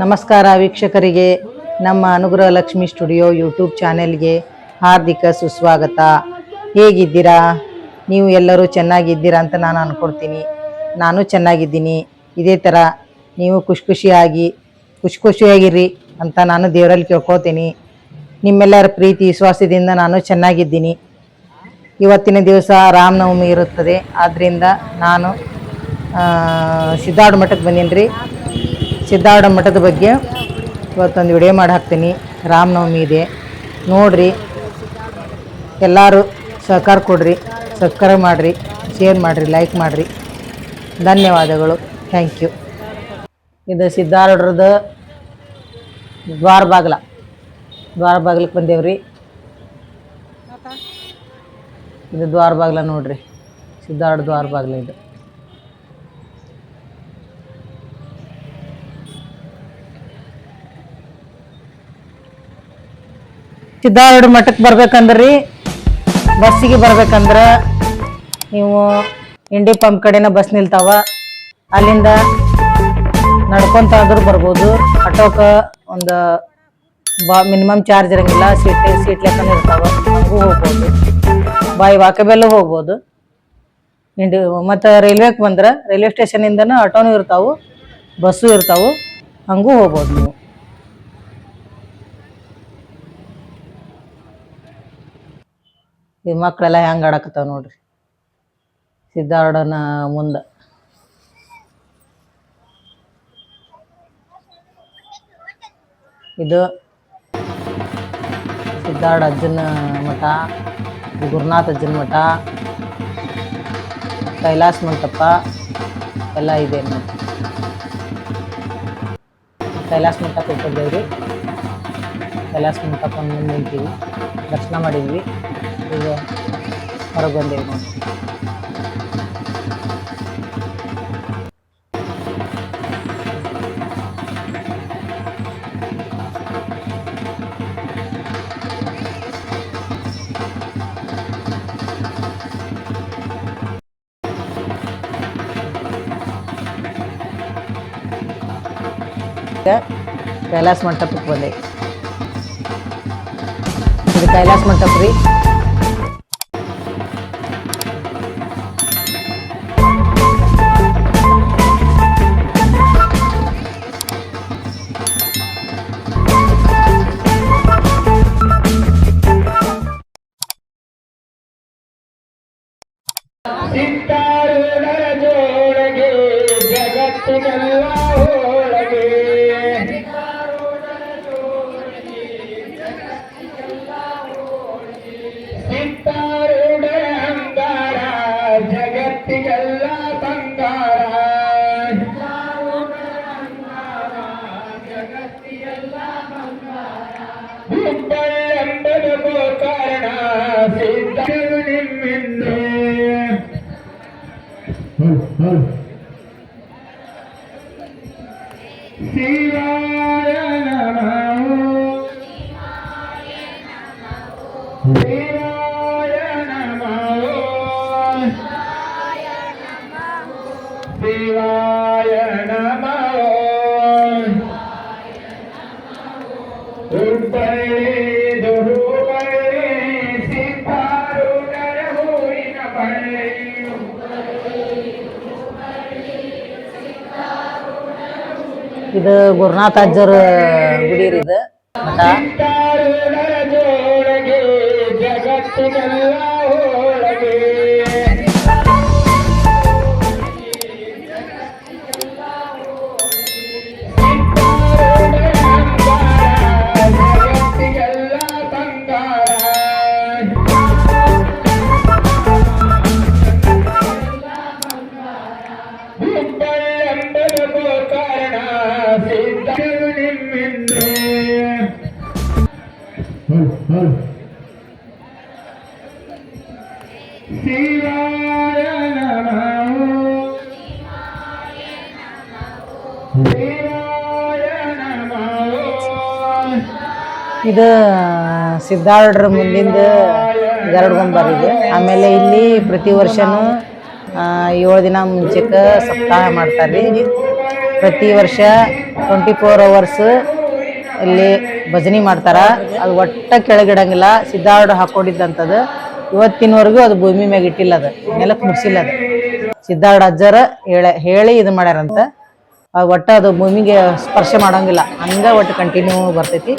ನಮಸ್ಕಾರ ವೀಕ್ಷಕರಿಗೆ, ನಮ್ಮ ಅನುಗ್ರಹ ಲಕ್ಷ್ಮಿ ಸ್ಟುಡಿಯೋ ಯೂಟ್ಯೂಬ್ ಚಾನೆಲ್ಗೆ ಹಾರ್ದಿಕ ಸುಸ್ವಾಗತ. ಹೇಗಿದ್ದೀರಾ? ನೀವು ಎಲ್ಲರೂ ಚೆನ್ನಾಗಿದ್ದೀರಾ ಅಂತ ನಾನು ಅಂದ್ಕೊಳ್ತೀನಿ. ನಾನು ಚೆನ್ನಾಗಿದ್ದೀನಿ. ಇದೇ ಥರ ನೀವು ಖುಷಿಯಾಗಿರ್ರಿ ಅಂತ ನಾನು ದೇವರಲ್ಲಿ ಕೇಳ್ಕೊತೀನಿ. ನಿಮ್ಮೆಲ್ಲರ ಪ್ರೀತಿ ವಿಶ್ವಾಸದಿಂದ ನಾನು ಚೆನ್ನಾಗಿದ್ದೀನಿ. ಇವತ್ತಿನ ದಿವಸ ರಾಮನವಮಿ ಇರುತ್ತದೆ. ಆದ್ದರಿಂದ ನಾನು ಸಿದ್ದಾರ್ಥ ಮಠಕ್ಕೆ ಬಂದೀನಿ ರೀ. ಸಿದ್ದಾರ್ಥ ಮಠದ ಬಗ್ಗೆ ಇವತ್ತೊಂದು ವಿಡಿಯೋ ಮಾಡಿ ಹಾಕ್ತೀನಿ. ರಾಮನವಮಿ ಇದೆ ನೋಡ್ರಿ. ಎಲ್ಲರೂ ಸಹಕಾರ ಕೊಡ್ರಿ, ಸಬ್ಸ್ಕ್ರೈಬ್ ಮಾಡಿರಿ, ಶೇರ್ ಮಾಡಿರಿ, ಲೈಕ್ ಮಾಡಿರಿ. ಧನ್ಯವಾದಗಳು. Thank you. ಇದು ಸಿದ್ದಾರ್ಢದ ದ್ವಾರ ಬಾಗ್ಲಕ್ಕೆ ಬಂದೇವ್ರಿ. ಇದು ದ್ವಾರ ಬಾಗ್ಲ ನೋಡ್ರಿ, ಸಿದ್ದಾರ್ಥ ದ್ವಾರ ಬಾಗ್ಲ. ಇದು ಸಿದ್ದಾರ್ಥ ಮಠಕ್ಕೆ ಬರ್ಬೇಕಂದ್ರಿ, ಬಸ್ಸಿಗೆ ಬರ್ಬೇಕಂದ್ರೆ ನೀವು ಇಂಡಿ ಪಂಪ್ ಕಡೆನ ಬಸ್ ನಿಲ್ತಾವ. ಅಲ್ಲಿಂದ ನಡ್ಕೊಂತ ಆದ್ರೂ ಬರ್ಬೋದು. ಆಟೋಕ್ಕೆ ಒಂದು ಮಿನಿಮಮ್ ಚಾರ್ಜ್ ಇರಂಗಿಲ್ಲ. ಸೀಟ್ ಲೆಕ್ಕನೂ ಇರ್ತಾವ, ಹಂಗೂ ಹೋಗ್ಬೋದು. ಬಾಯಿ ವಾಕಬೆಲ್ಲೂ ಹೋಗ್ಬೋದು. ಮತ್ತು ರೈಲ್ವೆಗೆ ಬಂದ್ರೆ ರೈಲ್ವೆ ಸ್ಟೇಷನಿಂದನೂ ಆಟೋನೂ ಇರ್ತಾವೆ, ಬಸ್ಸು ಇರ್ತಾವೆ, ಹಂಗೂ ಹೋಗ್ಬೋದು ನೀವು. ಈ ಮಕ್ಕಳೆಲ್ಲ ಹೆಂಗೆ ಆಡಕತ್ತಾವ ನೋಡ್ರಿ ಸಿದ್ದಾರ್ಢನ ಮುಂದೆ. ಇದು ಸಿದ್ದಾರ್ಥ ಅಜ್ಜನ ಮಠ, ಗುರುನಾಥ ಅಜ್ಜನ ಮಠ, ಕೈಲಾಸ ಮಂಟಪ ಎಲ್ಲ ಇದೆ ನೋಡಿ. ಕೈಲಾಸ ಮಂಟಪಕ್ಕೆ ಬಂದೇವ್ರಿ. ಕೈಲಾಸ ಮಂಟಪ ಮುಂದೆ ನಿಂತೀವಿ, ದರ್ಶನ ಮಾಡಿದ್ವಿ. ಈಗ ಹೊರಗೆ ಬಂದೇವಿ ನೋಡಿ. ಕೈಲಾಸ ಮಂಟಪಕ್ಕೆ ಬಂದೇವಿ. ಇದು ಕೈಲಾಸ ಮಂಟಪ ರೀ. ಸಿದ್ದಾರೂಢರ ಜೋಳಗೆ ಜಗತ್ತಿಗೆಲ್ಲ ಹೋಳಗೆ, ಸಿದ್ದಾರೂಢರ ಅಂಗಾರ ಜಗತ್ತಿಗೆಲ್ಲ ಬಂಗಾರ, ಹುಬ್ಬಳ್ಳೆಂಬುದು ಗೋಕರ್ಣ ಸಿದ್ಧರು ನಿಮ್ಮಿಂದು. ಶಿವಾಯ ನಮಃ, ಶಿವಾಯ ನಮಃ, ಶಿವಾಯ ನಮಃ. ಹುಬ್ಬಳ್ಳಿದು ಹೂಬಳ್ಳಿ ಸಿದ್ದಾರೂಢರ ಹೂವಿನ ಬಳ್ಳಿ. ಇದು ಗುರುನಾಥ ಅಜ್ಜರ ಗುಡಿ ರೀ. ಇದು ಮಠ. ಸಿದ್ದಾರೂಢರ ಜೋಳಗೆ ಜಗತ್ತಿಗೆಲ್ಲ ಹೋಳಗೆ, ಸಿದ್ದಾರೂಢರ ಅಂಗಾರ ಜಗತ್ತಿಗೆಲ್ಲ ಬಂಗಾರ, ಹುಬ್ಬಳ್ಳೆಂಬುದು ಗೋಕರ್ಣ ಸಿದ್ಧರು ನಿಮ್ಮಿಂದು. ಶಿವಾಯ ನಮಃ, ಶಿವಾಯ ನಮಃ. ಇದು ಸಿದ್ದಾರ್ಢರ ಮುಂದಿಂದ ಗರುಡ ಗೊಂಬರ ಇದು. ಆಮೇಲೆ ಇಲ್ಲಿ ಪ್ರತಿ ವರ್ಷನೂ 7 ದಿನ ಮುಂಚೆಕ್ಕೆ ಸಪ್ತಾಹ ಮಾಡ್ತಾರೆ ರೀ. ಪ್ರತಿ ವರ್ಷ 24 ಅವರ್ಸ್ ಇಲ್ಲಿ ಭಜನೆ ಮಾಡ್ತಾರ. ಅದು ಒಟ್ಟ ಕೆಳಗಿಡಂಗಿಲ್ಲ, ಸಿದ್ಧಾರ್ಡ್ ಹಾಕೊಂಡಿದ್ದಂಥದ್ದು ಇವತ್ತಿನವರೆಗೂ ಅದು ಭೂಮಿ ಮ್ಯಾಗ ಇಟ್ಟಿಲ್ಲ, ಅದು ನೆಲಕ್ಕೆ ಮುಟ್ಸಿಲ್ಲ. ಅದು ಸಿದ್ಧಾರ್ಡ್ ಅಜ್ಜರ ಹೇಳಿ ಇದು ಮಾಡ್ಯಾರಂತ. ಒಟ್ಟ ಅದು ಭೂಮಿಗೆ ಸ್ಪರ್ಶ ಮಾಡಂಗಿಲ್ಲ, ಹಂಗ ಒಟ್ಟು ಕಂಟಿನ್ಯೂ ಬರ್ತೈತಿ.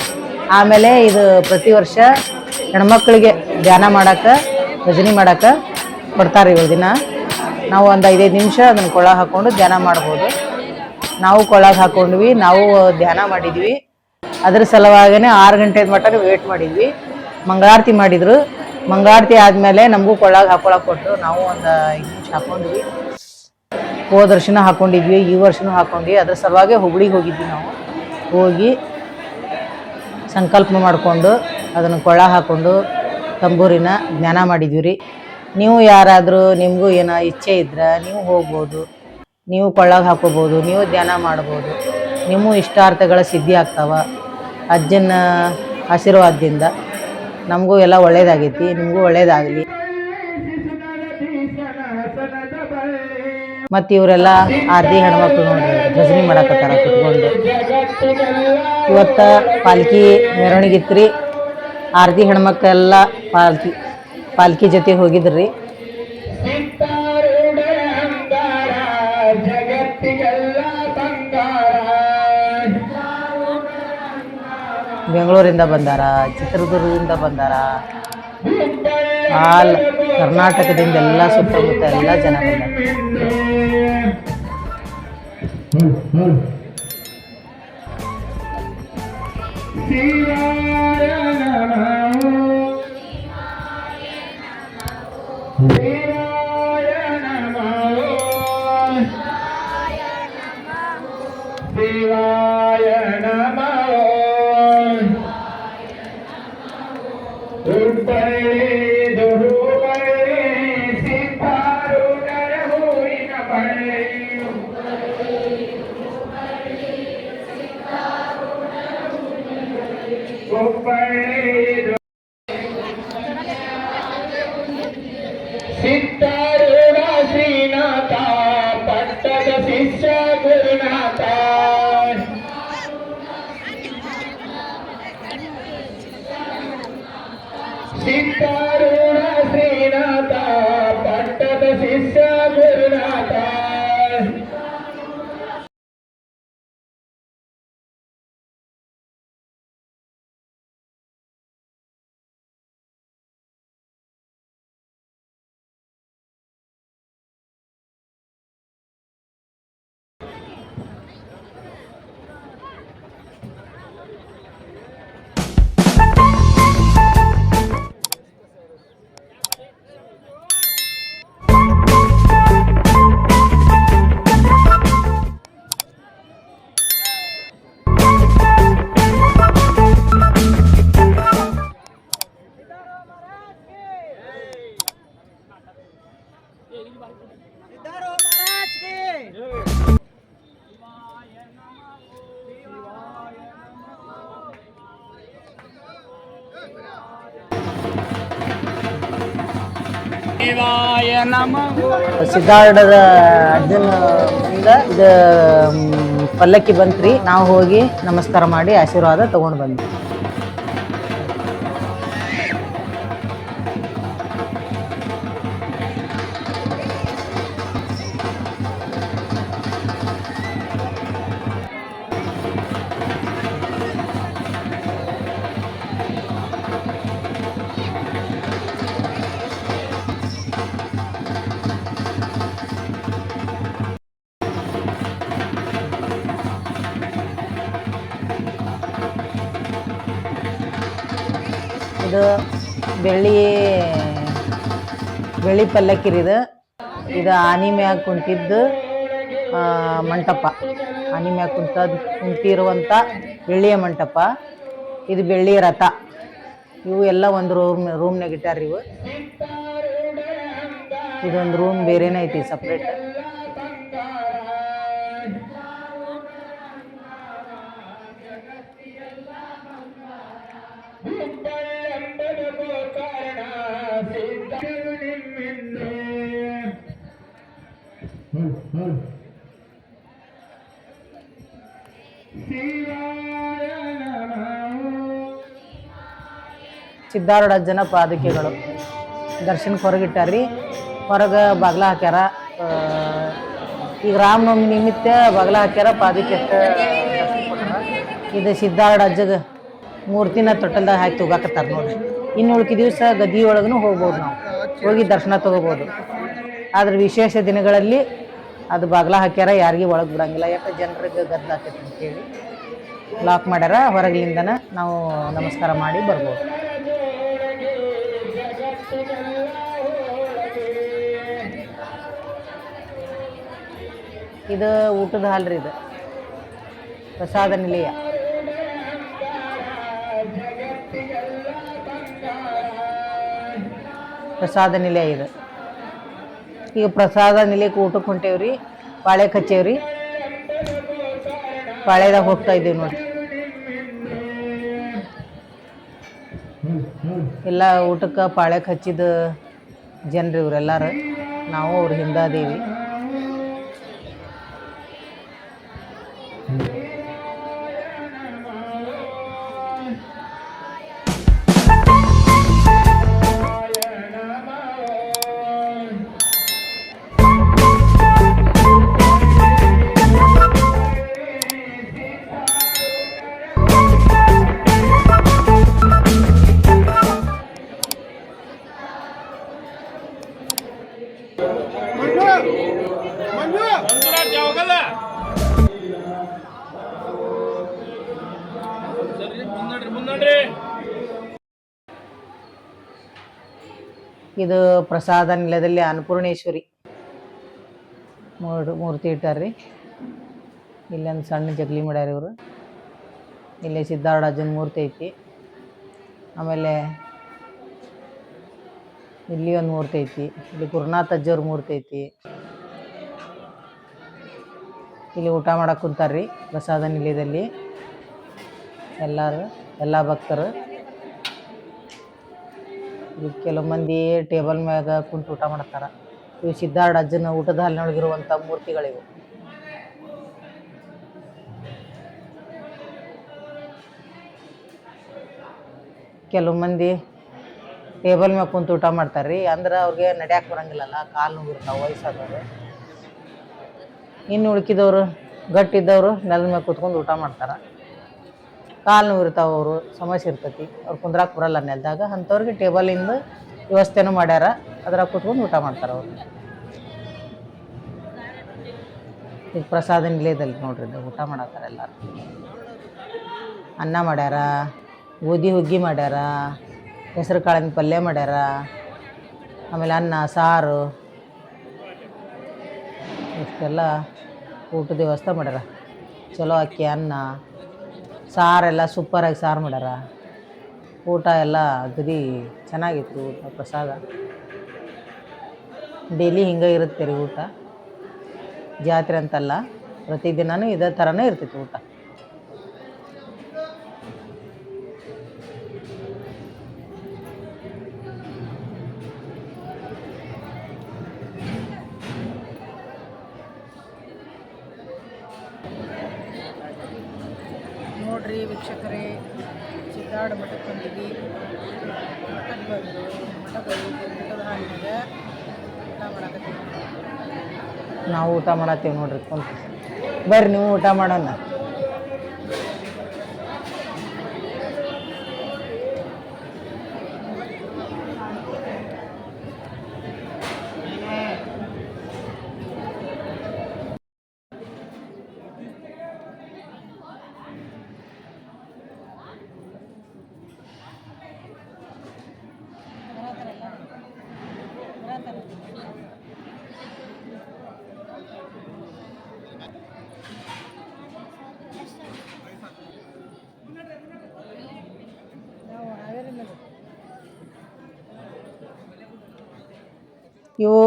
ಆಮೇಲೆ ಇದು ಪ್ರತಿ ವರ್ಷ ಹೆಣ್ಮಕ್ಳಿಗೆ ಧ್ಯಾನ ಮಾಡಕ್ಕೆ, ಭಜನೆ ಮಾಡಕ್ಕೆ ಕೊಡ್ತಾರೆ. ಇವಾಗ ದಿನ ನಾವು ಒಂದು 5-5 ನಿಮಿಷ ಅದನ್ನು ಕೊಳಗೆ ಹಾಕ್ಕೊಂಡು ಧ್ಯಾನ ಮಾಡ್ಬೋದು. ನಾವು ಕೊಳಗೆ ಹಾಕ್ಕೊಂಡ್ವಿ, ನಾವು ಧ್ಯಾನ ಮಾಡಿದ್ವಿ. ಅದ್ರ ಸಲುವಾಗಿನೇ 6 ಗಂಟೆ ಮಟ್ಟ ವೇಟ್ ಮಾಡಿದ್ವಿ. ಮಂಗಳಾರತಿ ಮಾಡಿದ್ರು. ಮಂಗಳಾರತಿ ಆದಮೇಲೆ ನಮಗೂ ಕೊಳ್ಳಾಗ ಹಾಕೊಳಕ್ಕೆ ಕೊಟ್ಟರು. ನಾವು ಒಂದು 5 ನಿಮಿಷ ಹಾಕ್ಕೊಂಡ್ವಿ. ಹೋದ ವರ್ಷನೂ ಹಾಕ್ಕೊಂಡಿದ್ವಿ, ಈ ವರ್ಷನೂ ಹಾಕ್ಕೊಂಡ್ವಿ. ಅದ್ರ ಸಲುವಾಗಿ ಹುಬ್ಳಿಗೆ ಹೋಗಿದ್ವಿ. ನಾವು ಹೋಗಿ ಸಂಕಲ್ಪ ಮಾಡಿಕೊಂಡು ಅದನ್ನು ಕೊಳ್ಳ ಹಾಕ್ಕೊಂಡು ತಂಬೂರಿನ ಜ್ಞಾನ ಮಾಡಿದ್ವಿ ರೀ. ನೀವು ಯಾರಾದರೂ ನಿಮಗೂ ಏನೋ ಇಚ್ಛೆ ಇದ್ರೆ ನೀವು ಹೋಗ್ಬೋದು, ನೀವು ಕೊಳ್ಳಾಗ ಹಾಕೋಬೋದು, ನೀವು ಧ್ಯಾನ ಮಾಡ್ಬೋದು. ನಿಮ್ಮ ಇಷ್ಟಾರ್ಥಗಳ ಸಿದ್ಧಿ ಆಗ್ತಾವ ಅಜ್ಜನ ಆಶೀರ್ವಾದದಿಂದ. ನಮಗೂ ಎಲ್ಲ ಒಳ್ಳೇದಾಗೈತಿ, ನಿಮಗೂ ಒಳ್ಳೇದಾಗಲಿ. ಮತ್ತು ಇವರೆಲ್ಲ ಆರ್ದಿ ಹೆಣ್ಮಕ್ಳು ನೋಡ್ರಿ ಭಜನೆ ಮಾಡಕತ್ತಾರ ಕುತ್ಕೊಂಡು. ಇವತ್ತ ಪಾಲ್ಕಿ ಮೆರವಣಿಗೆ ಇತ್ರಿ. ಆರ್ದಿ ಹೆಣ್ಮಕ್ಳೆಲ್ಲ ಪಾಲ್ಕಿ ಜೊತೆ ಹೋಗಿದ್ರಿ. ಬೆಂಗಳೂರಿಂದ ಬಂದಾರ, ಚಿತ್ರದುರ್ಗದಿಂದ ಬಂದಾರ, ಆಲ್ ಕರ್ನಾಟಕದಿಂದ ಎಲ್ಲ ಸುತ್ತಮುತ್ತ ಎಲ್ಲ ಜನ ಬಂದಾರ. ಶಿವಾಯ ನಮಃ. ಹುಬ್ಬಳ್ಳಿ ಸಿದ್ಧಾರೂಢರ ಹೂವಿನ ಬಳ್ಳಿ. ಹುಬ್ಬಳ್ಳಿ ಸಿದ್ಧಾರೂಢ ಶ್ರೀನಾಥ, ಪಟ್ಟದ ಶಿಷ್ಯ ಗುರುನಾಥ. ಸಿದ್ಧಾರೂಢ ಶ್ರೀನಾಥ, ಪಟ್ಟದ ಶಿಷ್ಯ ಗುರುನಾಥ. ಸಿದ್ಧಾರ್ಢದ ಅಜ್ಜನ ಮುಂದ ಇದು ಪಲ್ಲಕ್ಕಿ ಬಂತ್ರಿ. ನಾವು ಹೋಗಿ ನಮಸ್ಕಾರ ಮಾಡಿ ಆಶೀರ್ವಾದ ತಗೊಂಡು ಬಂದ್ವಿ. ಇದು ಬೆಳ್ಳಿ ಪಲ್ಲಕ್ಕಿ ರೀ. ಇದು ಆನೆ ಮ್ಯಾಗ ಕುಂತಿದ್ದು ಮಂಟಪ. ಆನೆ ಮ್ಯಾಗ ಕುಂತಿರುವಂಥ ಬೆಳ್ಳಿಯ ಮಂಟಪ. ಇದು ಬೆಳ್ಳಿಯ ರಥ. ಇವು ಎಲ್ಲ ಒಂದು ರೂಮ್ನಾಗ ಇಟ್ಟಾರ್ರಿ. ಇದೊಂದು ರೂಮ್ ಬೇರೆನೇ ಐತಿ, ಸಪ್ರೇಟ್. ಶಿವಾಯ ನಮಃ. ಸಿದ್ಧಾರೂಢಜ್ಜನ ಪಾದುಕೆಗಳು ದರ್ಶನಕ್ಕೆ ಹೊರಗಿಟ್ಟಾರ್ರಿ. ಹೊರಗೆ ಬಾಗ್ಲ ಹಾಕ್ಯಾರ. ಈಗ ರಾಮನವಮಿ ನಿಮಿತ್ತ ಬಾಗ್ಲ ಹಾಕ್ಯಾರ, ಪಾದುಕೆ ಅಷ್ಟ ದರ್ಶನ ಕೊಟ್ಟಾರ. ಇದು ಸಿದ್ಧಾರೂಢಜ್ಜಗ ಮೂರ್ತಿನ ತೊಟ್ಟಲ್ದಾಗ ಹಾಕಿ ತಗೋಕತ್ತಾರ ನೋಡ್ರಿ. ಇನ್ನು ಉಳ್ಕಿ ದಿವಸ ಗದ್ದಿ ಒಳಗೂ ಹೋಗ್ಬೋದು, ನಾವು ಹೋಗಿ ದರ್ಶನ ತಗೋಬೋದು. ಆದ್ರೆ ವಿಶೇಷ ದಿನಗಳಲ್ಲಿ ಅದು ಬಾಗ್ಲ ಹಾಕ್ಯಾರ, ಯಾರಿಗೆ ಒಳಗೆ ಬಿಡಂಗಿಲ್ಲ. ಯಾಕೆ ಜನರಿಗೆ ಗದ್ದಲ ಆಕೈತಿ ಅಂತೇಳಿ ಲಾಕ್ ಮಾಡ್ಯಾರ. ಹೊರಗಿಂದನ ನಾವು ನಮಸ್ಕಾರ ಮಾಡಿ ಬರ್ಬೋದು. ಇದು ಊಟದ ಹಾಲ್ ರೀ, ಇದು ಪ್ರಸಾದ ನಿಲಯ. ಪ್ರಸಾದ ನಿಲಯ ಇದು. ಈಗ ಪ್ರಸಾದ ನಿಲಯಕ್ಕೆ ಊಟಕ್ಕೆ ಹೊಂಟೇವ್ರಿ. ಪಾಳೆ ಹಚ್ಚೇವ್ರಿ, ಪಾಳೆದಾಗ ಹೋಗ್ತಾ ಇದ್ದೀವಿ ನೋಡಿ. ಎಲ್ಲ ಊಟಕ್ಕೆ ಪಾಳ್ಯಕ್ಕೆ ಹಚ್ಚಿದ ಜನರು ಇವರೆಲ್ಲರೂ. ನಾವು ಅವ್ರ ಹಿಂದಾದೀವಿ. ಇದು ಪ್ರಸಾದ ನಿಲಯದಲ್ಲಿ ಅನ್ನಪೂರ್ಣೇಶ್ವರಿ ಮೂರ್ತಿ ಇಟ್ಟಾರ್ರಿ. ಇಲ್ಲೊಂದು ಸಣ್ಣ ಜಗಲಿ ಮಾಡ್ಯಾರ ಇವರು. ಇಲ್ಲಿ ಸಿದ್ಧಾರೂಢಜ್ಜನ ಮೂರ್ತಿ ಐತಿ. ಆಮೇಲೆ ಇಲ್ಲಿ ಒಂದು ಮೂರ್ತಿ ಐತಿ. ಇಲ್ಲಿ ಗುರುನಾಥ ಅಜ್ಜವ್ರ ಮೂರ್ತಿ ಐತಿ. ಇಲ್ಲಿ ಊಟ ಮಾಡಕ್ಕೆ ಕುಂತಾರ್ರಿ ಪ್ರಸಾದ ನಿಲಯದಲ್ಲಿ ಎಲ್ಲ ಭಕ್ತರು. ಕೆಲವು ಮಂದಿ ಟೇಬಲ್ ಮ್ಯಾಗ ಕುಂತು ಊಟ ಮಾಡ್ತಾರ. ಇವು ಸಿದ್ಧಾರೂಢಜ್ಜನ ಊಟದ ಹಾಲಿನೊಳಗಿರುವಂಥ ಮೂರ್ತಿಗಳಿವು. ಕೆಲವು ಮಂದಿ ಟೇಬಲ್ ಮ್ಯಾಗ ಕುಂತು ಊಟ ಮಾಡ್ತಾರ್ರಿ. ಅಂದ್ರೆ ಅವ್ರಿಗೆ ನಡ್ಯಾಕೆ ಬರಂಗಿಲ್ಲಲ್ಲ, ಕಾಲು ನೋವಿರ್ತಾವೆ ವಯಸ್ಸಾದವರು. ಇನ್ನು ಉಳ್ಕಿದವರು ಗಟ್ಟಿದ್ದವರು ನೆಲದ ಮ್ಯಾಗ ಕೂತ್ಕೊಂಡು ಊಟ ಮಾಡ್ತಾರೆ. ಕಾಲು ನೋವು ಇರ್ತಾವೆ, ಅವರು ಸಮಸ್ಯೆ ಇರ್ತೈತಿ, ಅವ್ರು ಕುಂದ್ರಾಕೆ ಬರಲ್ಲ ನೆಲದಾಗ. ಅಂಥವ್ರಿಗೆ ಟೇಬಲಿಂದ ವ್ಯವಸ್ಥೆನೂ ಮಾಡ್ಯಾರ, ಅದ್ರಾಗ ಕೂತ್ಕೊಂಡು ಊಟ ಮಾಡ್ತಾರೆ ಅವರು. ಈಗ ಪ್ರಸಾದ ನಿಲಯದಲ್ಲಿ ನೋಡ್ರಿ ಊಟ ಮಾಡತ್ತಾರೆ ಎಲ್ಲರೂ. ಅನ್ನ ಮಾಡ್ಯಾರ, ಗೋಧಿ ಹುಗ್ಗಿ ಮಾಡ್ಯಾರ, ಹೆಸರು ಕಾಳಿನ ಪಲ್ಯ ಮಾಡ್ಯಾರ, ಆಮೇಲೆ ಅನ್ನ ಸಾರು ಇಷ್ಟೆಲ್ಲ ಊಟದ ವ್ಯವಸ್ಥೆ ಮಾಡ್ಯಾರ. ಚಲೋ ಅಕ್ಕಿ ಅನ್ನ ಸಾರೆಲ್ಲ ಸೂಪರಾಗಿ ಸಾರು ಮಾಡ್ಯಾರ. ಊಟ ಎಲ್ಲ ಅಗದಿ ಚೆನ್ನಾಗಿತ್ತು. ಊಟ ಪ್ರಸಾದ ಡೈಲಿ ಹಿಂಗೆ ಇರುತ್ತೆ ರೀ ಊಟ. ಜಾತ್ರೆ ಅಂತಲ್ಲ, ಪ್ರತಿದಿನವೂ ಇದೇ ಥರನೇ ಇರ್ತೈತಿ ಊಟ. ನೋಡ್ರಿ ವೀಕ್ಷಕರೇ, ಸಿದ್ಧಾರೂಢ ಮಠಕ್ಕೆ ಬಂದಿದ್ವಿ. ಮಠಕ್ಕೆ ಬಂದು ಊಟದ ಹಾಲಿನಾಗ ಊಟ ಮಾಡಕತ್ತೀವಿ. ನಾವು ಊಟ ಮಾಡತ್ತೀವಿ ನೋಡ್ರಿ ಕುಂತು. ಬರ್ರಿ ನೀವು ಊಟ ಮಾಡೋಣ. ಇವು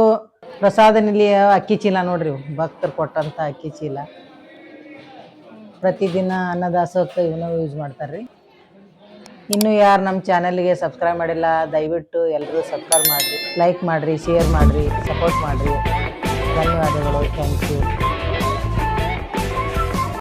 ಪ್ರಸಾದ ನಿಲಯ ಅಕ್ಕಿ ಚೀಲ ನೋಡ್ರಿ. ಇವು ಭಕ್ತರು ಕೊಟ್ಟಂಥ ಅಕ್ಕಿ ಚೀಲ. ಪ್ರತಿದಿನ ಅನ್ನದಾಸೋಹಕ್ಕೆ ಇವನ್ನ ಯೂಸ್ ಮಾಡ್ತಾರೆ. ಇನ್ನೂ ಯಾರು ನಮ್ಮ ಚಾನಲ್ಗೆ ಸಬ್ಸ್ಕ್ರೈಬ್ ಮಾಡಿಲ್ಲ, ದಯವಿಟ್ಟು ಎಲ್ಲರೂ ಸಬ್ಸ್ಕ್ರೈಬ್ ಮಾಡಿರಿ, ಲೈಕ್ ಮಾಡಿರಿ, ಶೇರ್ ಮಾಡಿರಿ, ಸಪೋರ್ಟ್ ಮಾಡಿರಿ. ಧನ್ಯವಾದಗಳು. Thank you.